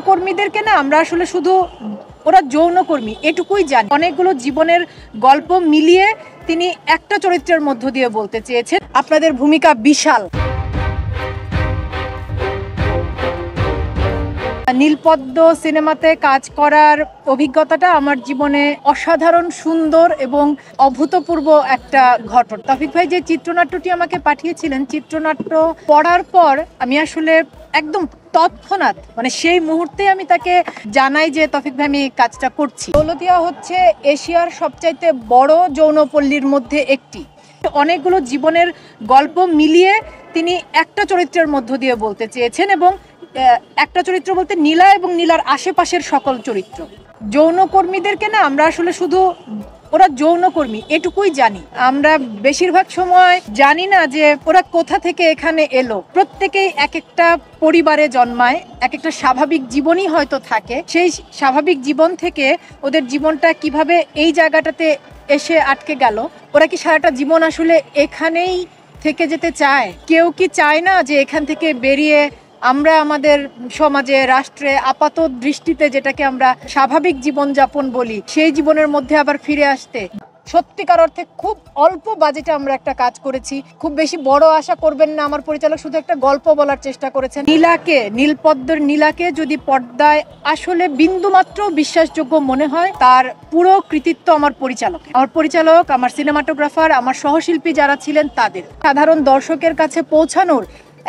যৌনকর্মীদেরকে না আমরা আসলে শুধু ওরা যৌনকর্মী এটুকুই জানি। অনেকগুলো জীবনের গল্প মিলিয়ে তিনি একটা চরিত্রের মধ্য দিয়ে বলতে চেয়েছেন আপনাদের ভূমিকা বিশাল। নীলপদ্ম সিনেমাতে কাজ করার অভিজ্ঞতাটা আমার জীবনে অসাধারণ সুন্দর এবং অভূতপূর্ব একটা ঘটনা। তৌফিক ভাই যে চিত্রনাট্যটি আমাকে পাঠিয়েছিলেন, চিত্রনাট্য পড়ার পর আমি আসলে একদম তৎক্ষণাৎ সেই মুহূর্তে আমি তাকে জানাই যে তৌফিক ভাই আমি কাজটা করছি। দৌলতদিয়া হচ্ছে এশিয়ার সবচাইতে বড় যৌনপল্লীর মধ্যে একটি। অনেকগুলো জীবনের গল্প মিলিয়ে তিনি একটা চরিত্রের মধ্য দিয়ে বলতে চেয়েছেন এবং একটা চরিত্র বলতে নীলা এবং নীলার আশেপাশের সকল চরিত্র। যৌনকর্মীদেরকে না আমরা আসলে শুধু ওরা যৌনকর্মী এটুকুই জানি। আমরা বেশিরভাগ সময় জানি না যে ওরা কোথা থেকে এখানে এলো। প্রত্যেকেই এক একটা পরিবারে জন্মায়, এক একটা স্বাভাবিক জীবনই হয়তো থাকে। সেই স্বাভাবিক জীবন থেকে ওদের জীবনটা কিভাবে এই জায়গাটাতে এসে আটকে গেল। ওরা কি সারাটা জীবন আসলে এখানেই থেকে যেতে চায়? কেউ কি চায় না যে এখান থেকে বেরিয়ে আমরা আমাদের সমাজে রাষ্ট্রে আপাত দৃষ্টিতে যেটাকে আমরা স্বাভাবিক জীবনযাপন বলি সেই জীবনের মধ্যে আবার ফিরে আসতে? সত্যিকার অর্থে খুব অল্প বাজেটে আমরা একটা কাজ করেছি। খুব বেশি বড় আশা করবেন না। আমার পরিচালক শুধু একটা গল্প বলার চেষ্টা করেছেন। নীলাকে, নীলপদ্মর নীলাকে যদি পর্দায় আসলে বিন্দুমাত্র বিশ্বাসযোগ্য মনে হয়, তার পুরো কৃতিত্ব আমার পরিচালক, আমার সিনেমাটোগ্রাফার, আমার সহশিল্পী যারা ছিলেন তাদের। সাধারণ দর্শকের কাছে পৌঁছানোর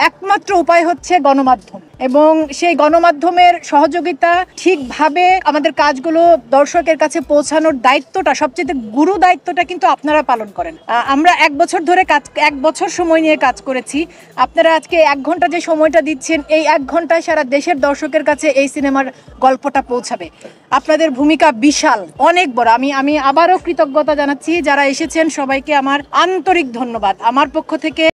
একমাত্র উপায় হচ্ছে গণমাধ্যম, এবং সেই গণমাধ্যমের সহযোগিতা ঠিকভাবে আমাদের কাজগুলো দর্শকের কাছে পৌঁছানোর দায়িত্বটা, সবচেয়ে গুরু দায়িত্বটা কিন্তু আপনারা পালন করেন। আমরা 1 বছর ধরে এক বছর সময় নিয়ে কাজ করেছি। আপনারা আজকে 1 ঘন্টা যে সময়টা দিচ্ছেন, এই 1 ঘন্টায় সারা দেশের দর্শকের কাছে এই সিনেমার গল্পটা পৌঁছাবে। আপনাদের ভূমিকা বিশাল, অনেক বড়। আমি আবারও কৃতজ্ঞতা জানাচ্ছি যারা এসেছেন। সবাইকে আমার আন্তরিক ধন্যবাদ আমার পক্ষ থেকে।